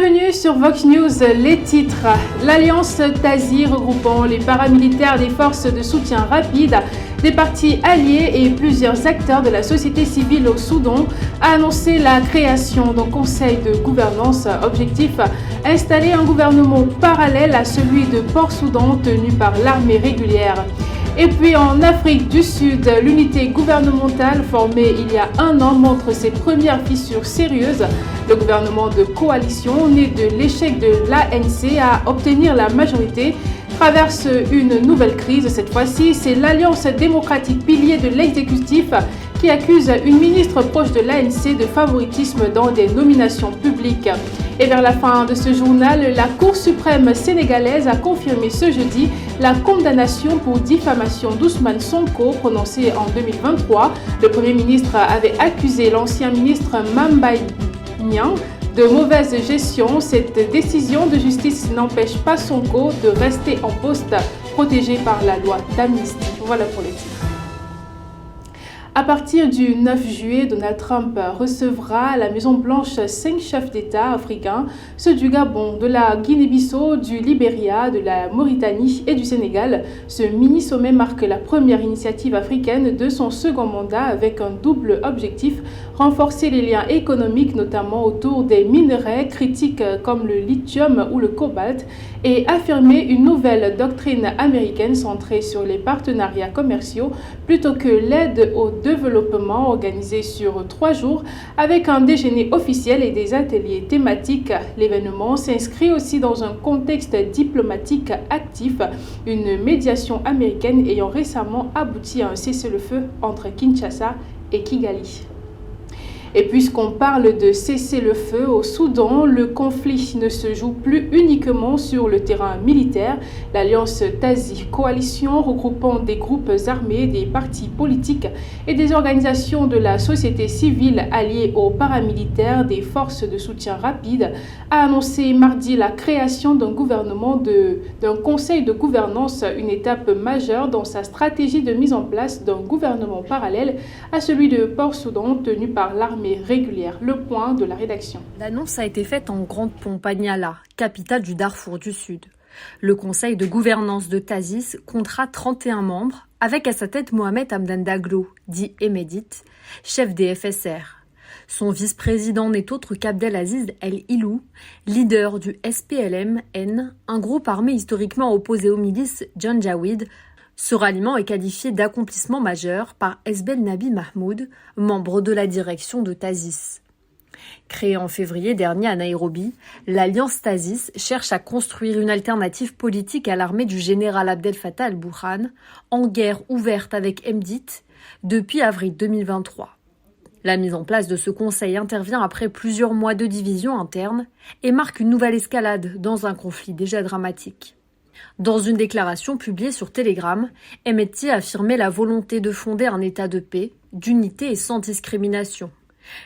Bienvenue sur Vox News, les titres. L'Alliance TASI regroupant les paramilitaires des forces de soutien rapide, des partis alliés et plusieurs acteurs de la société civile au Soudan a annoncé la création d'un conseil de gouvernance. Objectif, installer un gouvernement parallèle à celui de Port-Soudan tenu par l'armée régulière. Et puis en Afrique du Sud, l'unité gouvernementale formée il y a un an montre ses premières fissures sérieuses. Le gouvernement de coalition, né de l'échec de l'ANC à obtenir la majorité, traverse une nouvelle crise. Cette fois-ci, c'est l'Alliance démocratique, pilier de l'exécutif, qui accuse une ministre proche de l'ANC de favoritisme dans des nominations publiques. Et vers la fin de ce journal, la Cour suprême sénégalaise a confirmé ce jeudi la condamnation pour diffamation d'Ousmane Sonko prononcée en 2023. Le Premier ministre avait accusé l'ancien ministre Mame Mbaye Niang de mauvaise gestion. Cette décision de justice n'empêche pas Sonko de rester en poste, protégé par la loi d'amnistie. Voilà pour les titres. À partir du 9 juillet, Donald Trump recevra à la Maison-Blanche 5 chefs d'État africains, ceux du Gabon, de la Guinée-Bissau, du Libéria, de la Mauritanie et du Sénégal. Ce mini-sommet marque la première initiative africaine de son second mandat avec un double objectif: renforcer les liens économiques, notamment autour des minerais critiques comme le lithium ou le cobalt, et affirmer une nouvelle doctrine américaine centrée sur les partenariats commerciaux plutôt que l'aide au développement, organisé sur 3 jours avec un déjeuner officiel et des ateliers thématiques. L'événement s'inscrit aussi dans un contexte diplomatique actif, une médiation américaine ayant récemment abouti à un cessez-le-feu entre Kinshasa et Kigali. Et puisqu'on parle de cessez-le-feu au Soudan, le conflit ne se joue plus uniquement sur le terrain militaire. L'Alliance TASI, coalition regroupant des groupes armés, des partis politiques et des organisations de la société civile alliées aux paramilitaires des forces de soutien rapide, a annoncé mardi la création d'un conseil de gouvernance, une étape majeure dans sa stratégie de mise en place d'un gouvernement parallèle à celui de Port-Soudan tenu par l'armée régulière. Le point de la rédaction. L'annonce a été faite en grande pompe à Niala, capitale du Darfour du Sud. Le conseil de gouvernance de TASIS comptera 31 membres, avec à sa tête Mohamed Hamdan Daglo, dit Emedit, chef des FSR. Son vice-président n'est autre qu'Abdelaziz El Ilou, leader du SPLM-N, un groupe armé historiquement opposé aux milices Janjaweed. Ce ralliement est qualifié d'accomplissement majeur par Esbel Nabi Mahmoud, membre de la direction de TASIS. Créée en février dernier à Nairobi, l'Alliance TASIS cherche à construire une alternative politique à l'armée du général Abdel Fattah al-Burhan, en guerre ouverte avec Emdit depuis avril 2023. La mise en place de ce conseil intervient après plusieurs mois de division interne et marque une nouvelle escalade dans un conflit déjà dramatique. Dans une déclaration publiée sur Telegram, Emeti a affirmé la volonté de fonder un état de paix, d'unité et sans discrimination.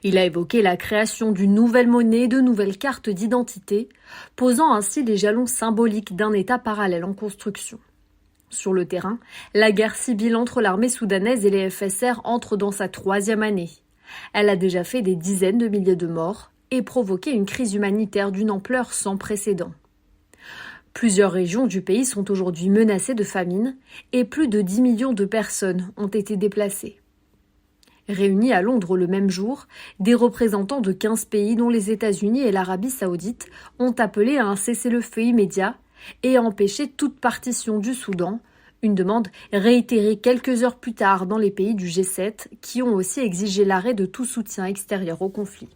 Il a évoqué la création d'une nouvelle monnaie et de nouvelles cartes d'identité, posant ainsi les jalons symboliques d'un état parallèle en construction. Sur le terrain, la guerre civile entre l'armée soudanaise et les FSR entre dans sa 3e année. Elle a déjà fait des dizaines de milliers de morts et provoqué une crise humanitaire d'une ampleur sans précédent. Plusieurs régions du pays sont aujourd'hui menacées de famine et plus de 10 millions de personnes ont été déplacées. Réunis à Londres le même jour, des représentants de 15 pays dont les États-Unis et l'Arabie saoudite ont appelé à un cessez-le-feu immédiat et à empêcher toute partition du Soudan, une demande réitérée quelques heures plus tard dans les pays du G7 qui ont aussi exigé l'arrêt de tout soutien extérieur au conflit.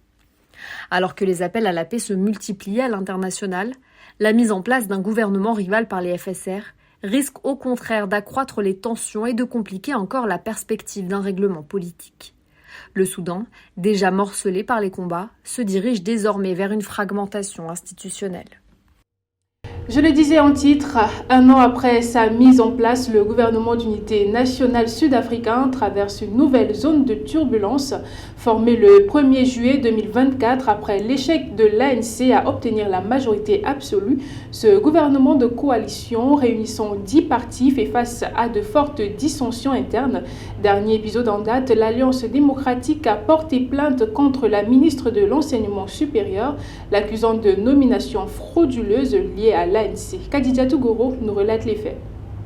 Alors que les appels à la paix se multiplient à l'international, la mise en place d'un gouvernement rival par les FSR risque au contraire d'accroître les tensions et de compliquer encore la perspective d'un règlement politique. Le Soudan, déjà morcelé par les combats, se dirige désormais vers une fragmentation institutionnelle. Je le disais en titre, un an après sa mise en place, le gouvernement d'unité nationale sud-africain traverse une nouvelle zone de turbulence. Formé le 1er juillet 2024 après l'échec de l'ANC à obtenir la majorité absolue, ce gouvernement de coalition réunissant 10 partis fait face à de fortes dissensions internes. Dernier épisode en date, l'Alliance démocratique a porté plainte contre la ministre de l'Enseignement supérieur, l'accusant de nomination frauduleuse liée à l'ANC. Khadija Tougoro nous relate les faits.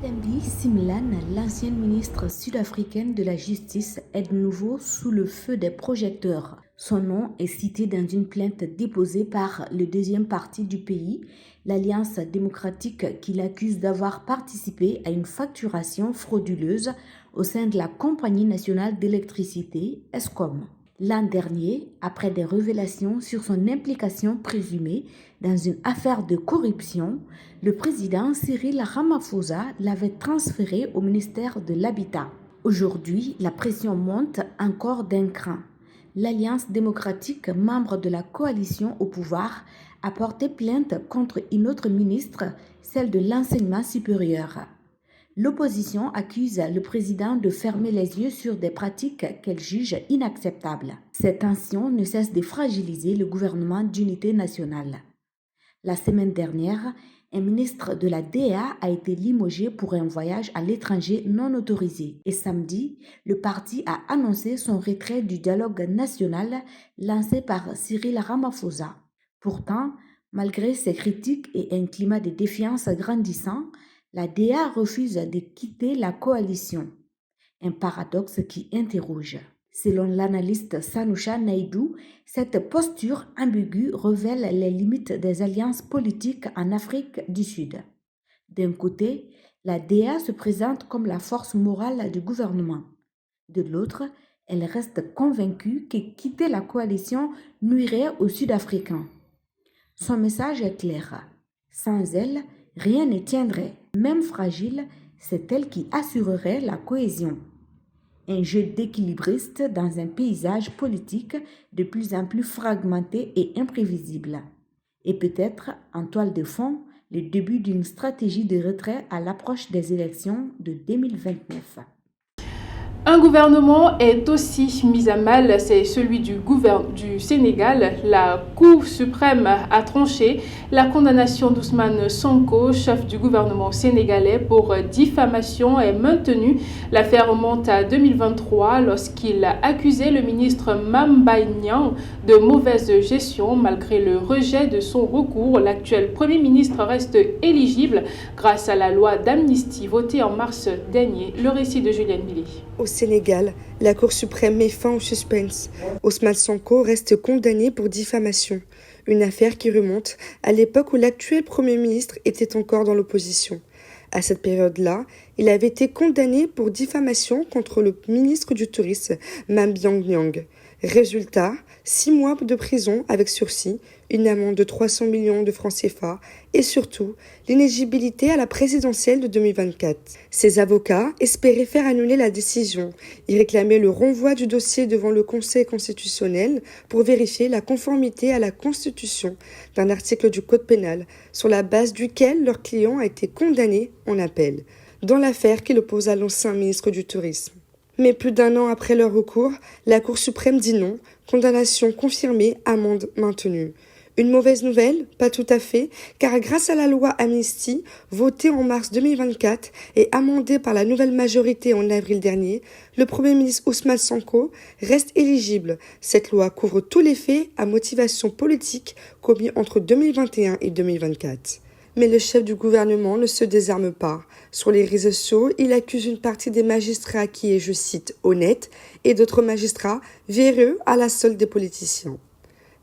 Thembi Simlane, l'ancienne ministre sud-africaine de la Justice, est de nouveau sous le feu des projecteurs. Son nom est cité dans une plainte déposée par le deuxième parti du pays, l'Alliance démocratique, qui l'accuse d'avoir participé à une facturation frauduleuse au sein de la Compagnie nationale d'électricité, Eskom. L'an dernier, après des révélations sur son implication présumée dans une affaire de corruption, le président Cyril Ramaphosa l'avait transféré au ministère de l'Habitat. Aujourd'hui, la pression monte encore d'un cran. L'Alliance démocratique, membre de la coalition au pouvoir, a porté plainte contre une autre ministre, celle de l'enseignement supérieur. L'opposition accuse le président de fermer les yeux sur des pratiques qu'elle juge inacceptables. Ces tensions ne cessent de fragiliser le gouvernement d'unité nationale. La semaine dernière, un ministre de la DEA a été limogé pour un voyage à l'étranger non autorisé. Et samedi, le parti a annoncé son retrait du dialogue national lancé par Cyril Ramaphosa. Pourtant, malgré ces critiques et un climat de défiance grandissant, la DEA refuse de quitter la coalition. Un paradoxe qui interroge. Selon l'analyste Sanusha Naidoo, cette posture ambiguë révèle les limites des alliances politiques en Afrique du Sud. D'un côté, la DEA se présente comme la force morale du gouvernement. De l'autre, elle reste convaincue que quitter la coalition nuirait aux Sud-Africains. Son message est clair. Sans elle, rien ne tiendrait. Même fragile, c'est elle qui assurerait la cohésion. Un jeu d'équilibriste dans un paysage politique de plus en plus fragmenté et imprévisible. Et peut-être, en toile de fond, le début d'une stratégie de retrait à l'approche des élections de 2029. Un gouvernement est aussi mis à mal, c'est celui du Sénégal. La Cour suprême a tranché la condamnation d'Ousmane Sonko, chef du gouvernement sénégalais, pour diffamation est maintenue. L'affaire remonte à 2023 lorsqu'il a accusé le ministre Mame Mbaye Niang de mauvaise gestion. Malgré le rejet de son recours, l'actuel Premier ministre reste éligible grâce à la loi d'amnistie votée en mars dernier. Le récit de Julienne Billy. Au Sénégal, la Cour suprême met fin au suspense. Ousmane Sonko reste condamné pour diffamation, une affaire qui remonte à l'époque où l'actuel Premier ministre était encore dans l'opposition. À cette période-là, il avait été condamné pour diffamation contre le ministre du Tourisme, Mame Mbaye Niang. Résultat, 6 mois de prison avec sursis, une amende de 300 millions de francs CFA et surtout l'inéligibilité à la présidentielle de 2024. Ses avocats espéraient faire annuler la décision. Ils réclamaient le renvoi du dossier devant le Conseil constitutionnel pour vérifier la conformité à la Constitution d'un article du Code pénal sur la base duquel leur client a été condamné en appel, dans l'affaire qui l'oppose à l'ancien ministre du Tourisme. Mais plus d'un an après leur recours, la Cour suprême dit non, condamnation confirmée, amende maintenue. Une mauvaise nouvelle? Pas tout à fait, car grâce à la loi Amnistie, votée en mars 2024 et amendée par la nouvelle majorité en avril dernier, le Premier ministre Ousmane Sonko reste éligible. Cette loi couvre tous les faits à motivation politique commis entre 2021 et 2024. Mais le chef du gouvernement ne se désarme pas. Sur les réseaux sociaux, il accuse une partie des magistrats qui est, je cite, honnête, et d'autres magistrats véreux à la solde des politiciens.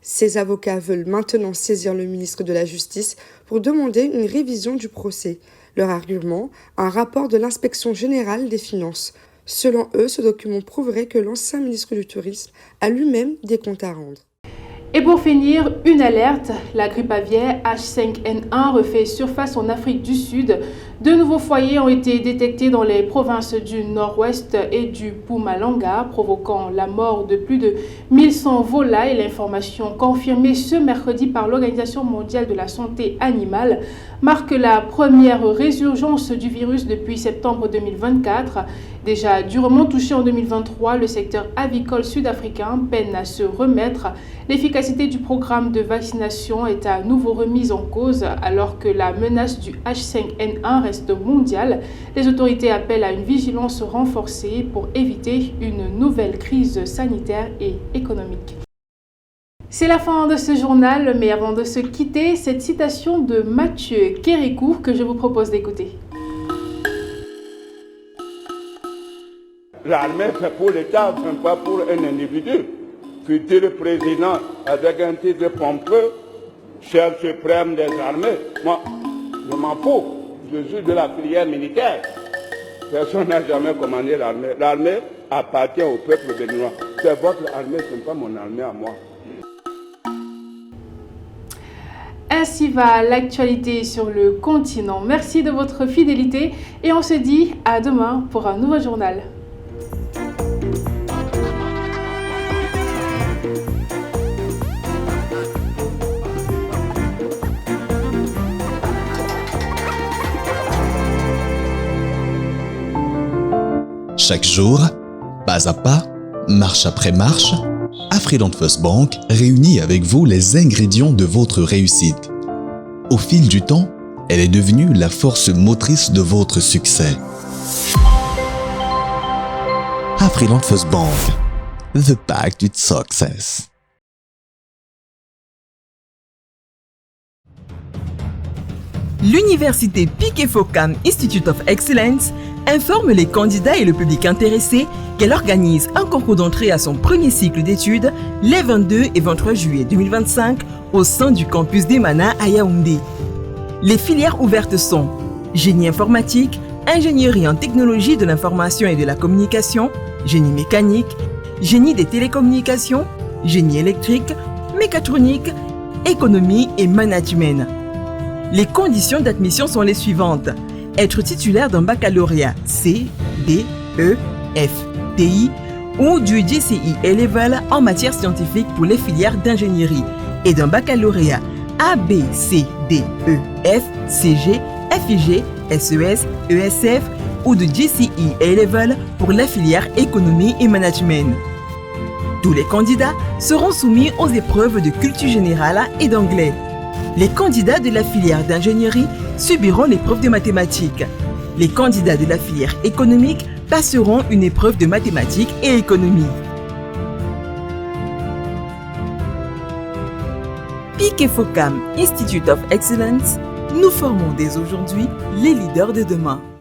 Ces avocats veulent maintenant saisir le ministre de la Justice pour demander une révision du procès. Leur argument, un rapport de l'inspection générale des finances. Selon eux, ce document prouverait que l'ancien ministre du Tourisme a lui-même des comptes à rendre. Et pour finir, une alerte, la grippe aviaire H5N1 refait surface en Afrique du Sud. De nouveaux foyers ont été détectés dans les provinces du Nord-Ouest et du Mpumalanga, provoquant la mort de plus de 1100 volailles. L'information confirmée ce mercredi par l'Organisation mondiale de la santé animale. marque la première résurgence du virus depuis septembre 2024. Déjà durement touché en 2023, le secteur avicole sud-africain peine à se remettre. L'efficacité du programme de vaccination est à nouveau remise en cause alors que la menace du H5N1 reste mondiale. Les autorités appellent à une vigilance renforcée pour éviter une nouvelle crise sanitaire et économique. C'est la fin de ce journal, mais avant de se quitter, cette citation de Mathieu Kérékou que je vous propose d'écouter. L'armée, c'est pour l'État, ce n'est pas pour un individu. Futur président avec un titre pompeux, chef suprême des armées. Moi, je m'en fous. Je suis de la filière militaire. Personne n'a jamais commandé l'armée. L'armée appartient au peuple béninois. C'est votre armée, ce n'est pas mon armée à moi. Ainsi va l'actualité sur le continent. Merci de votre fidélité et on se dit à demain pour un nouveau journal. Chaque jour, pas à pas, marche après marche, Afriland First Bank réunit avec vous les ingrédients de votre réussite. Au fil du temps, elle est devenue la force motrice de votre succès. Afriland First Bank, the pact to success. L'université Piquet-Focam Institute of Excellence informe les candidats et le public intéressé qu'elle organise un concours d'entrée à son premier cycle d'études les 22 et 23 juillet 2025 au sein du campus d'Emana à Yaoundé. Les filières ouvertes sont génie informatique, ingénierie en technologie de l'information et de la communication, génie mécanique, génie des télécommunications, génie électrique, mécatronique, économie et management. Les conditions d'admission sont les suivantes. Être titulaire d'un baccalauréat C, D, E, F, TI ou du GCE A-Level en matière scientifique pour les filières d'ingénierie et d'un baccalauréat A, B, C, D, E, F, CG, FIG, SES, ESF ou de GCE A-Level pour la filière économie et management. Tous les candidats seront soumis aux épreuves de culture générale et d'anglais. Les candidats de la filière d'ingénierie subiront l'épreuve de mathématiques. Les candidats de la filière économique passeront une épreuve de mathématiques et économie. Piquet-Focam Institute of Excellence, nous formons dès aujourd'hui les leaders de demain.